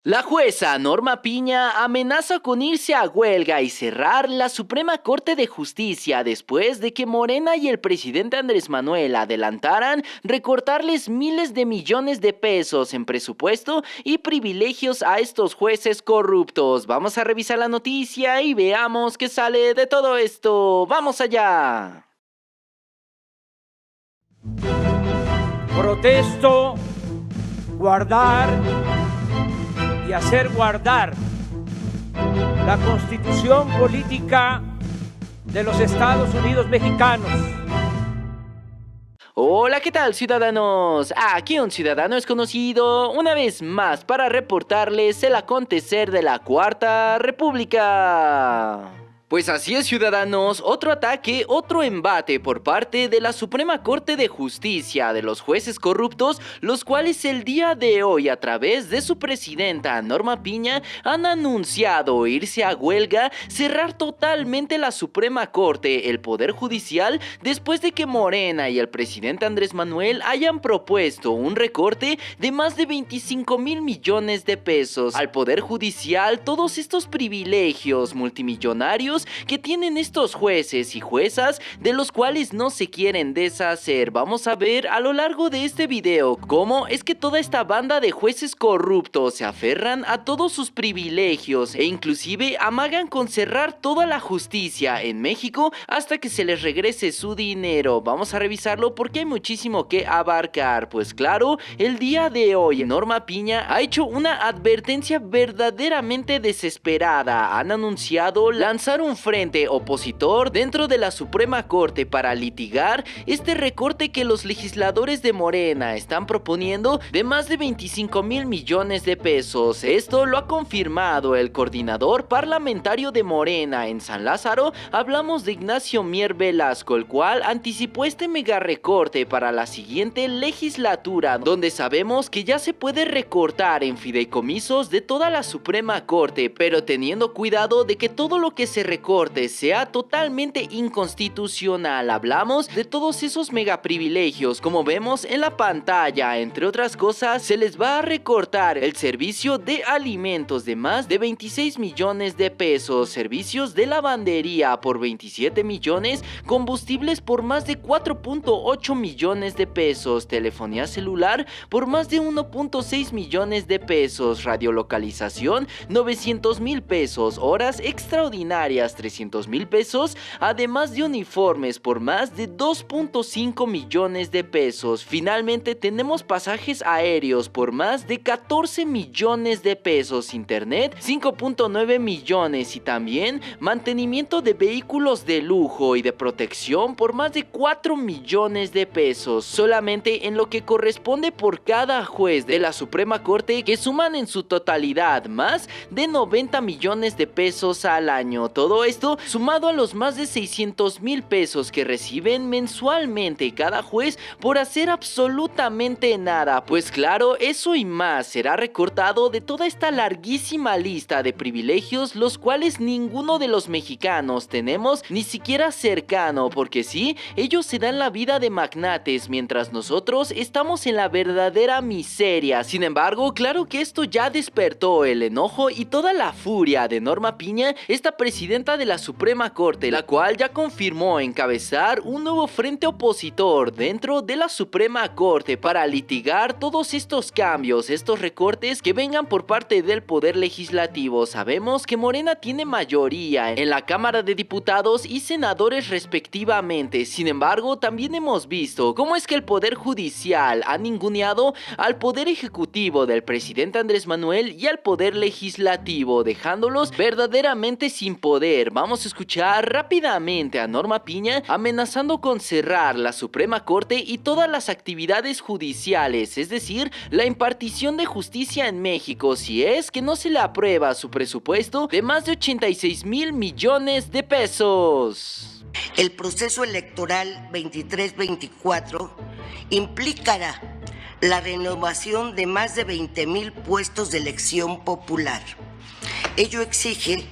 La jueza Norma Piña amenaza con irse a huelga y cerrar la Suprema Corte de Justicia después de que Morena y el presidente Andrés Manuel adelantaran recortarles miles de millones de pesos en presupuesto y privilegios a estos jueces corruptos. Vamos a revisar la noticia y veamos qué sale de todo esto. ¡Vamos allá! Protesto, guardar y hacer guardar la Constitución política de los Estados Unidos mexicanos. Hola, ¿qué tal, ciudadanos? Aquí un ciudadano es conocido una vez más para reportarles el acontecer de la Cuarta República. Pues así es, ciudadanos, otro ataque, otro embate por parte de la Suprema Corte de Justicia de los jueces corruptos, los cuales el día de hoy a través de su presidenta Norma Piña han anunciado irse a huelga, cerrar totalmente la Suprema Corte, el Poder Judicial, después de que Morena y el presidente Andrés Manuel hayan propuesto un recorte de más de 25,000 millones de pesos al Poder Judicial, todos estos privilegios multimillonarios que tienen estos jueces y juezas de los cuales no se quieren deshacer. Vamos a ver a lo largo de este video cómo es que toda esta banda de jueces corruptos se aferran a todos sus privilegios e inclusive amagan con cerrar toda la justicia en México hasta que se les regrese su dinero. Vamos a revisarlo porque hay muchísimo que abarcar. Pues claro, el día de hoy Norma Piña ha hecho una advertencia verdaderamente desesperada. Han anunciado lanzar un frente opositor dentro de la Suprema Corte para litigar este recorte que los legisladores de Morena están proponiendo de más de 25,000 millones de pesos. Esto lo ha confirmado el coordinador parlamentario de Morena en San Lázaro. Hablamos de Ignacio Mier Velasco, el cual anticipó este mega recorte para la siguiente legislatura, donde sabemos que ya se puede recortar en fideicomisos de toda la Suprema Corte, pero teniendo cuidado de que todo lo que se recorte sea totalmente inconstitucional. Hablamos de todos esos megaprivilegios, como vemos en la pantalla. Entre otras cosas, se les va a recortar el servicio de alimentos de más de 26 millones de pesos, servicios de lavandería por 27 millones, combustibles por más de 4.8 millones de pesos, telefonía celular por más de 1.6 millones de pesos, radiolocalización 900,000 pesos, horas extraordinarias 300,000 pesos, además de uniformes por más de 2.5 millones de pesos. Finalmente tenemos pasajes aéreos por más de 14 millones de pesos, internet 5.9 millones y también mantenimiento de vehículos de lujo y de protección por más de 4 millones de pesos, solamente en lo que corresponde por cada juez de la Suprema Corte, que suman en su totalidad más de 90 millones de pesos al año. Todo esto sumado a los más de 600,000 pesos que reciben mensualmente cada juez por hacer absolutamente nada. Pues claro, eso y más será recortado de toda esta larguísima lista de privilegios, los cuales ninguno de los mexicanos tenemos ni siquiera cercano, porque sí, ellos se dan la vida de magnates mientras nosotros estamos en la verdadera miseria. Sin embargo, claro que esto ya despertó el enojo y toda la furia de Norma Piña, esta presidenta de la Suprema Corte, la cual ya confirmó encabezar un nuevo frente opositor dentro de la Suprema Corte para litigar todos estos cambios, estos recortes que vengan por parte del Poder Legislativo. Sabemos que Morena tiene mayoría en la Cámara de Diputados y senadores respectivamente. Sin embargo, también hemos visto cómo es que el Poder Judicial ha ninguneado al Poder Ejecutivo del presidente Andrés Manuel y al Poder Legislativo, dejándolos verdaderamente sin poder. Vamos a escuchar rápidamente a Norma Piña amenazando con cerrar la Suprema Corte y todas las actividades judiciales, es decir, la impartición de justicia en México, si es que no se le aprueba su presupuesto de más de 86,000 millones de pesos. El proceso electoral 23-24 implicará la renovación de más de 20,000 puestos de elección popular. Ello exige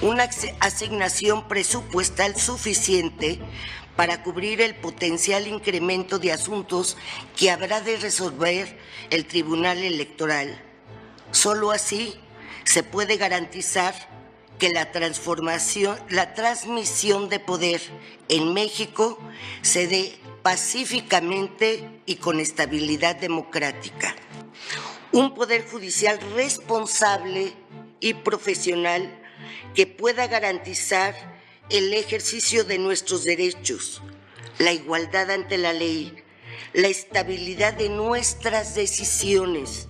una asignación presupuestal suficiente para cubrir el potencial incremento de asuntos que habrá de resolver el Tribunal Electoral, Solo así se puede garantizar que la transmisión de poder en México se dé pacíficamente y con estabilidad democrática. Un poder judicial responsable y profesional que pueda garantizar el ejercicio de nuestros derechos, la igualdad ante la ley, la estabilidad de nuestras decisiones,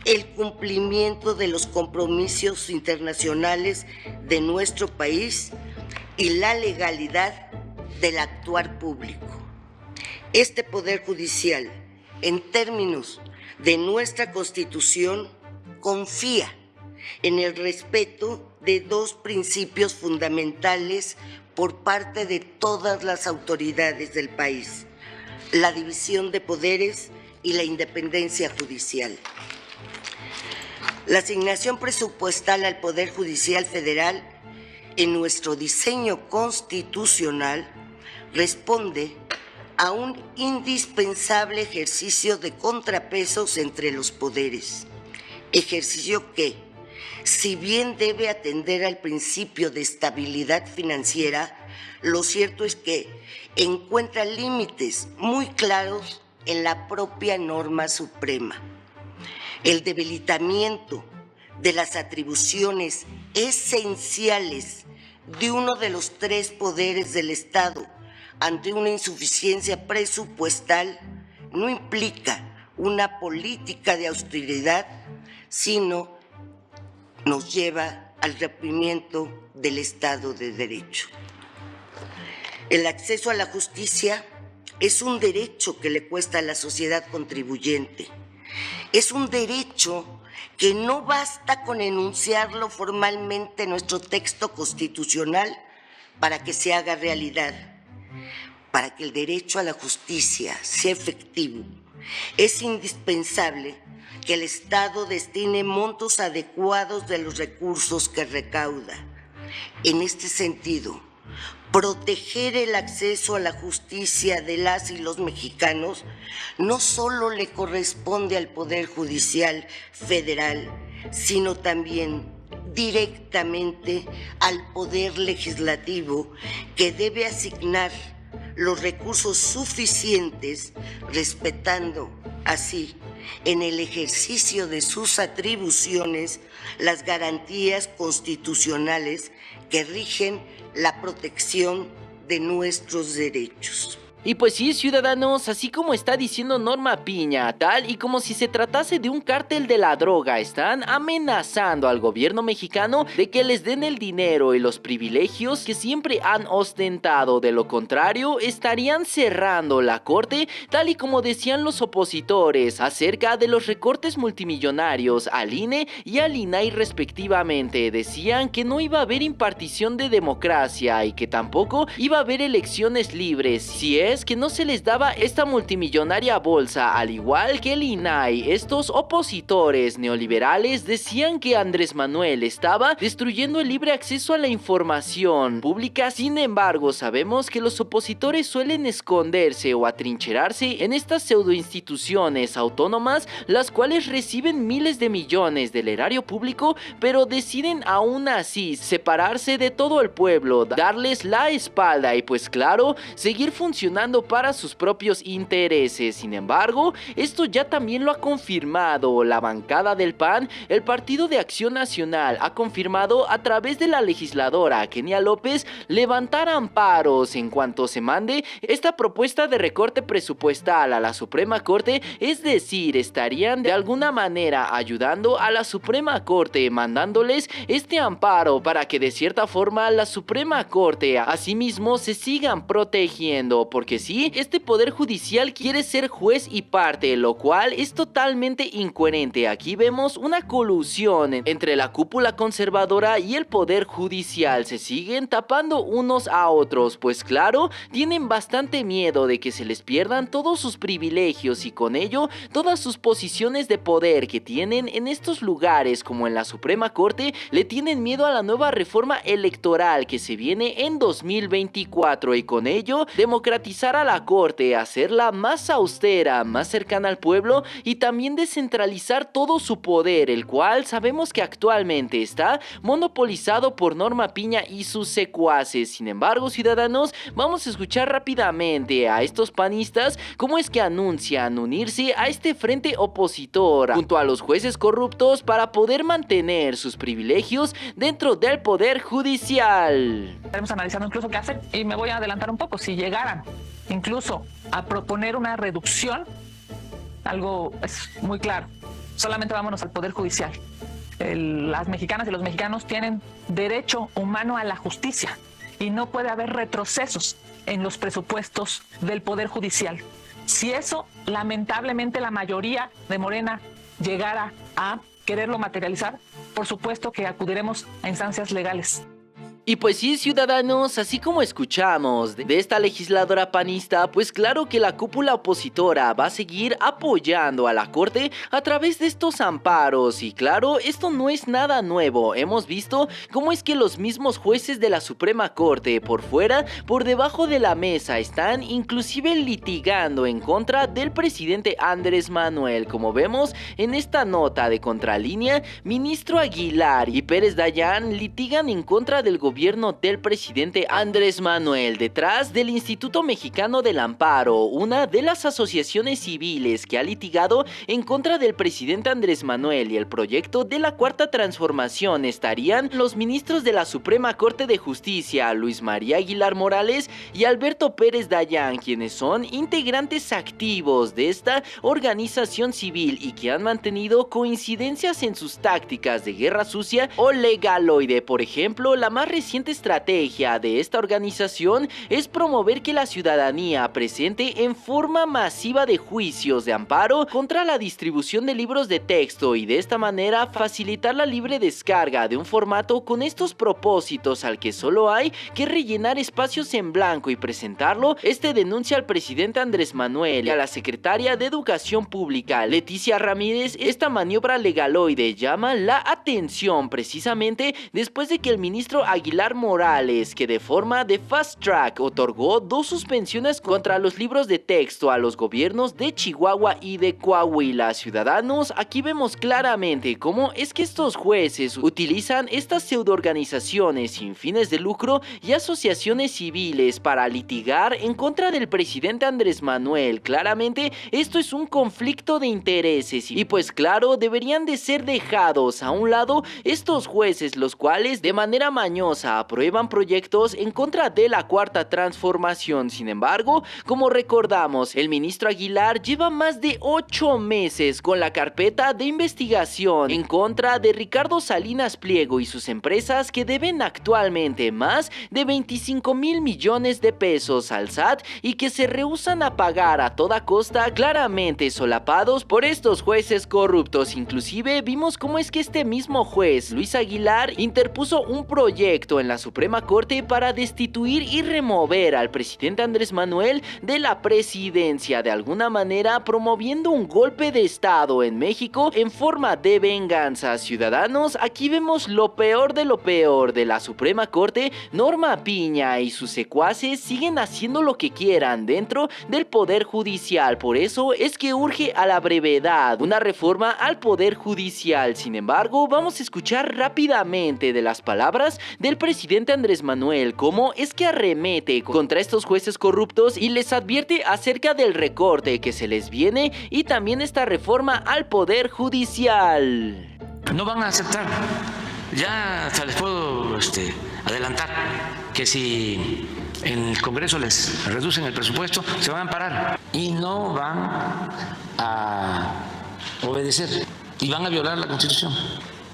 el cumplimiento de los compromisos internacionales de nuestro país y la legalidad del actuar público. Este Poder Judicial, en términos de nuestra Constitución, confía en el respeto de dos principios fundamentales por parte de todas las autoridades del país: la división de poderes y la independencia judicial. La asignación presupuestal al Poder Judicial Federal en nuestro diseño constitucional responde a un indispensable ejercicio de contrapesos entre los poderes, ejercicio que, si bien debe atender al principio de estabilidad financiera, lo cierto es que encuentra límites muy claros en la propia norma suprema. El debilitamiento de las atribuciones esenciales de uno de los tres poderes del Estado ante una insuficiencia presupuestal no implica una política de austeridad, sino nos lleva al rompimiento del Estado de Derecho. El acceso a la justicia es un derecho que le cuesta a la sociedad contribuyente. Es un derecho que no basta con enunciarlo formalmente en nuestro texto constitucional para que se haga realidad. Para que el derecho a la justicia sea efectivo, es indispensable que el Estado destine montos adecuados de los recursos que recauda. En este sentido, proteger el acceso a la justicia de las y los mexicanos no solo le corresponde al Poder Judicial Federal, sino también directamente al Poder Legislativo, que debe asignar los recursos suficientes, respetando así, en el ejercicio de sus atribuciones, las garantías constitucionales que rigen la protección de nuestros derechos. Y pues sí, ciudadanos, así como está diciendo Norma Piña, tal y como si se tratase de un cártel de la droga, están amenazando al gobierno mexicano de que les den el dinero y los privilegios que siempre han ostentado. De lo contrario, estarían cerrando la corte, tal y como decían los opositores acerca de los recortes multimillonarios al INE y al INAI respectivamente. Decían que no iba a haber impartición de democracia y que tampoco iba a haber elecciones libres si es que no se les daba esta multimillonaria bolsa, al igual que el INAI. Estos opositores neoliberales decían que Andrés Manuel estaba destruyendo el libre acceso a la información pública. Sin embargo, sabemos que los opositores suelen esconderse o atrincherarse en estas pseudoinstituciones autónomas, las cuales reciben miles de millones del erario público, pero deciden aún así separarse de todo el pueblo, darles la espalda y pues claro, seguir funcionando para sus propios intereses. Sin embargo, esto ya también lo ha confirmado la bancada del PAN. El Partido de Acción Nacional ha confirmado a través de la legisladora Kenia López levantar amparos en cuanto se mande esta propuesta de recorte presupuestal a la Suprema Corte, es decir, estarían de alguna manera ayudando a la Suprema Corte, mandándoles este amparo para que de cierta forma la Suprema Corte asimismo se sigan protegiendo, porque sí, este Poder Judicial quiere ser juez y parte, lo cual es totalmente incoherente. Aquí vemos una colusión entre la cúpula conservadora y el Poder Judicial. Se siguen tapando unos a otros, pues claro, tienen bastante miedo de que se les pierdan todos sus privilegios y con ello todas sus posiciones de poder que tienen en estos lugares como en la Suprema Corte. Le tienen miedo a la nueva reforma electoral que se viene en 2024 y con ello democratizar despolitizar a la Corte, hacerla más austera, más cercana al pueblo y también descentralizar todo su poder, el cual sabemos que actualmente está monopolizado por Norma Piña y sus secuaces. Sin embargo, ciudadanos, vamos a escuchar rápidamente a estos panistas cómo es que anuncian unirse a este frente opositor junto a los jueces corruptos para poder mantener sus privilegios dentro del poder judicial. Estaremos analizando incluso qué hacer, y me voy a adelantar un poco. Si llegaran incluso a proponer una reducción, algo es muy claro: solamente vámonos al poder judicial. Las mexicanas y los mexicanos tienen derecho humano a la justicia y no puede haber retrocesos en los presupuestos del poder judicial. Si eso, lamentablemente, la mayoría de Morena llegara a quererlo materializar, por supuesto que acudiremos a instancias legales. Y pues sí, ciudadanos, así como escuchamos de esta legisladora panista, pues claro que la cúpula opositora va a seguir apoyando a la Corte a través de estos amparos. Y claro, esto no es nada nuevo. Hemos visto cómo es que los mismos jueces de la Suprema Corte, por fuera, por debajo de la mesa, están inclusive litigando en contra del presidente Andrés Manuel. Como vemos en esta nota de Contralínea, ministro Aguilar y Pérez Dayán litigan en contra del gobierno del presidente Andrés Manuel detrás del Instituto Mexicano del Amparo, una de las asociaciones civiles que ha litigado en contra del presidente Andrés Manuel y el proyecto de la Cuarta Transformación. Estarían los ministros de la Suprema Corte de Justicia, Luis María Aguilar Morales y Alberto Pérez Dayán, quienes son integrantes activos de esta organización civil y que han mantenido coincidencias en sus tácticas de guerra sucia o legaloide. Por ejemplo, la más reciente estrategia de esta organización es promover que la ciudadanía presente en forma masiva de juicios de amparo contra la distribución de libros de texto y de esta manera facilitar la libre descarga de un formato con estos propósitos al que solo hay que rellenar espacios en blanco y presentarlo. Este denuncia al presidente Andrés Manuel y a la secretaria de Educación Pública Leticia Ramírez. Esta maniobra legaloide llama la atención precisamente después de que el ministro Aguilar Morales, que de forma de fast track otorgó 2 suspensiones contra los libros de texto a los gobiernos de Chihuahua y de Coahuila. Ciudadanos, aquí vemos claramente cómo es que estos jueces utilizan estas pseudoorganizaciones sin fines de lucro y asociaciones civiles para litigar en contra del presidente Andrés Manuel. Claramente esto es un conflicto de intereses y pues claro, deberían de ser dejados a un lado estos jueces, los cuales de manera mañosa aprueban proyectos en contra de la Cuarta Transformación. Sin embargo, como recordamos, el ministro Aguilar lleva más de 8 meses con la carpeta de investigación en contra de Ricardo Salinas Pliego y sus empresas, que deben actualmente más de 25 mil millones de pesos al SAT y que se rehúsan a pagar a toda costa, claramente solapados por estos jueces corruptos. Inclusive vimos cómo es que este mismo juez, Luis Aguilar, interpuso un proyecto en la Suprema Corte para destituir y remover al presidente Andrés Manuel de la presidencia, de alguna manera promoviendo un golpe de estado en México en forma de venganza. Ciudadanos, aquí vemos lo peor de la Suprema Corte. Norma Piña y sus secuaces siguen haciendo lo que quieran dentro del poder judicial. Por eso es que urge a la brevedad una reforma al poder judicial. Sin embargo, vamos a escuchar rápidamente de las palabras del presidente Andrés Manuel cómo es que arremete contra estos jueces corruptos y les advierte acerca del recorte que se les viene y también esta reforma al poder judicial. No van a aceptar. Ya hasta les puedo adelantar que si en el Congreso les reducen el presupuesto, se van a amparar y no van a obedecer y van a violar la Constitución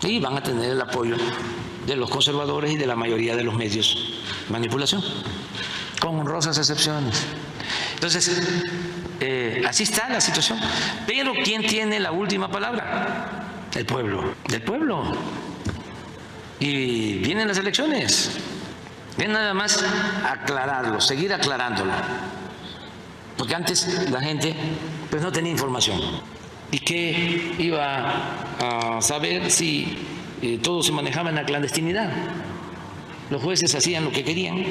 y van a tener el apoyo de los conservadores y de la mayoría de los medios de manipulación, con honrosas excepciones. Entonces, así está la situación. Pero ¿quién tiene la última palabra? El pueblo. El pueblo. Y vienen las elecciones. Es nada más aclararlo, seguir aclarándolo. Porque antes la gente pues no tenía información. ¿Y qué iba a saber si todo se manejaba en la clandestinidad? Los jueces hacían lo que querían.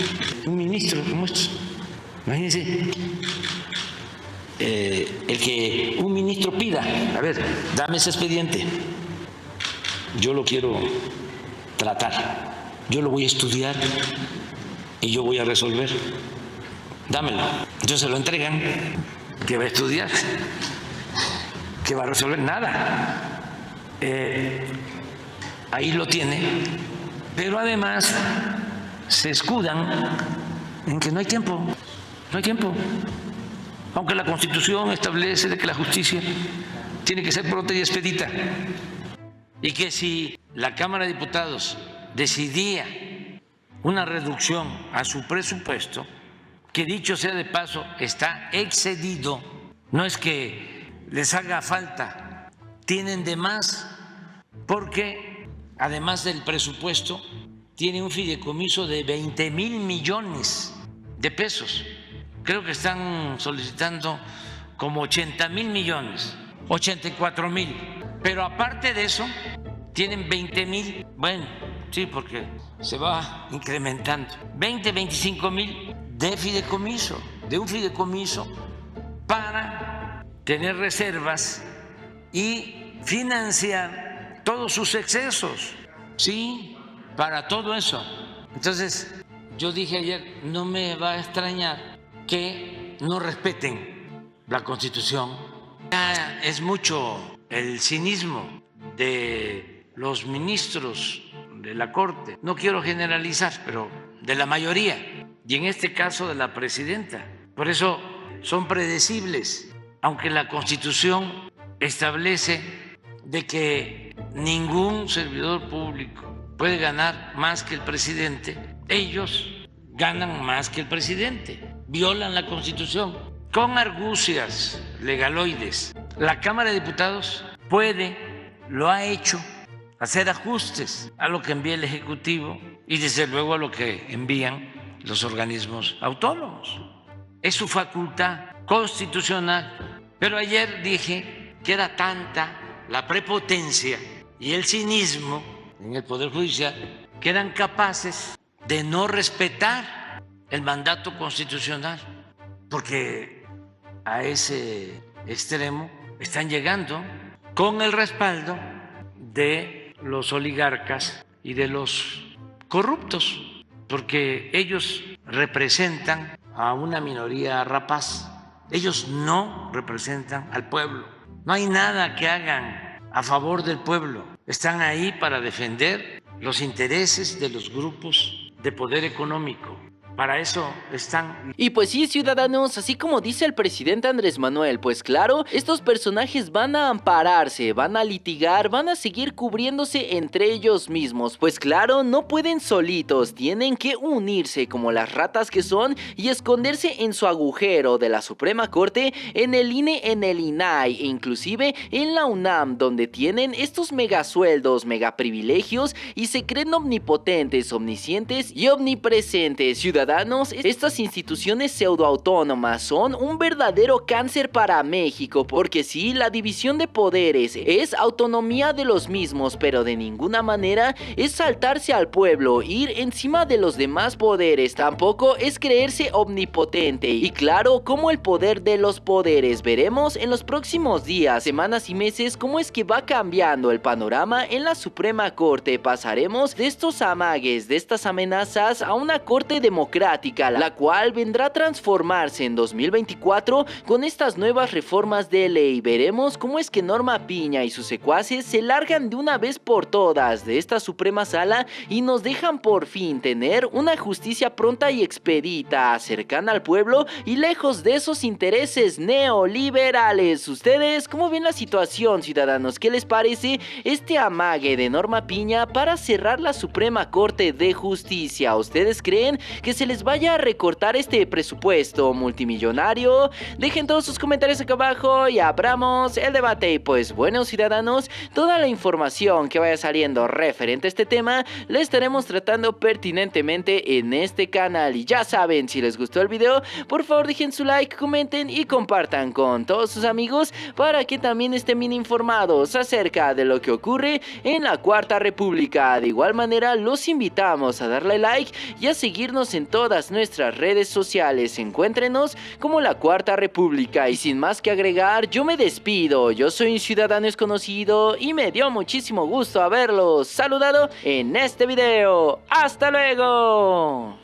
Un ministro como estos Imagínense, el que un ministro pida, a ver, dame ese expediente, yo lo quiero tratar, yo lo voy a estudiar y yo voy a resolver, dámelo. Entonces se lo entregan, ¿qué va a estudiar? ¿Qué va a resolver? Nada. Ahí lo tiene, pero además se escudan en que no hay tiempo, no hay tiempo. Aunque la Constitución establece de que la justicia tiene que ser pronta y expedita, y que si la Cámara de Diputados decidía una reducción a su presupuesto, que dicho sea de paso está excedido, no es que les haga falta, tienen de más, porque además del presupuesto tiene un fideicomiso de 20,000 millones de pesos. Creo que están solicitando como 80,000 millones, 84,000. Pero aparte de eso, tienen 20,000, bueno, sí, porque se va incrementando, 25,000 de fideicomiso, de un fideicomiso para tener reservas y financiar todos sus excesos, sí, para todo eso. Entonces, yo dije ayer, no me va a extrañar que no respeten la Constitución. Ya es mucho el cinismo de los ministros de la Corte, no quiero generalizar, pero de la mayoría, y en este caso de la presidenta. Por eso son predecibles, aunque la Constitución establece de que ningún servidor público puede ganar más que el presidente, ellos ganan más que el presidente, violan la Constitución con argucias legaloides. La Cámara de Diputados puede, lo ha hecho, hacer ajustes a lo que envía el Ejecutivo y desde luego a lo que envían los organismos autónomos. Es su facultad constitucional. Pero ayer dije que era tanta la prepotencia y el cinismo en el Poder Judicial que eran capaces de no respetar el mandato constitucional, porque a ese extremo están llegando con el respaldo de los oligarcas y de los corruptos, porque ellos representan a una minoría rapaz, ellos no representan al pueblo, no hay nada que hagan a favor del pueblo, están ahí para defender los intereses de los grupos de poder económico. Para eso están. Y pues sí, ciudadanos, así como dice el presidente Andrés Manuel, pues claro, estos personajes van a ampararse, van a litigar, van a seguir cubriéndose entre ellos mismos. Pues claro, no pueden solitos, tienen que unirse como las ratas que son y esconderse en su agujero de la Suprema Corte, en el INE, en el INAI e inclusive en la UNAM, donde tienen estos megasueldos, megaprivilegios y se creen omnipotentes, omniscientes y omnipresentes. Ciudadanos, estas instituciones pseudoautónomas son un verdadero cáncer para México, porque sí, la división de poderes es autonomía de los mismos, pero de ninguna manera es saltarse al pueblo, ir encima de los demás poderes, tampoco es creerse omnipotente. Y claro, como el poder de los poderes, veremos en los próximos días, semanas y meses cómo es que va cambiando el panorama en la Suprema Corte. Pasaremos de estos amagues, de estas amenazas a una corte democrática, la cual vendrá a transformarse en 2024 con estas nuevas reformas de ley. Veremos cómo es que Norma Piña y sus secuaces se largan de una vez por todas de esta Suprema Sala y nos dejan por fin tener una justicia pronta y expedita, cercana al pueblo y lejos de esos intereses neoliberales. ¿Ustedes cómo ven la situación, ciudadanos? ¿Qué les parece este amague de Norma Piña para cerrar la Suprema Corte de Justicia? ¿Ustedes creen que se les vaya a recortar este presupuesto multimillonario? Dejen todos sus comentarios acá abajo y abramos el debate. Y pues bueno, ciudadanos, toda la información que vaya saliendo referente a este tema la estaremos tratando pertinentemente en este canal. Y ya saben, si les gustó el video, por favor dejen su like, comenten y compartan con todos sus amigos para que también estén bien informados acerca de lo que ocurre en la Cuarta República. De igual manera, los invitamos a darle like y a seguirnos en todas nuestras redes sociales. Encuéntrenos como La Cuarta República. Y sin más que agregar, yo me despido. Yo soy un ciudadano desconocido y me dio muchísimo gusto haberlos saludado en este video. ¡Hasta luego!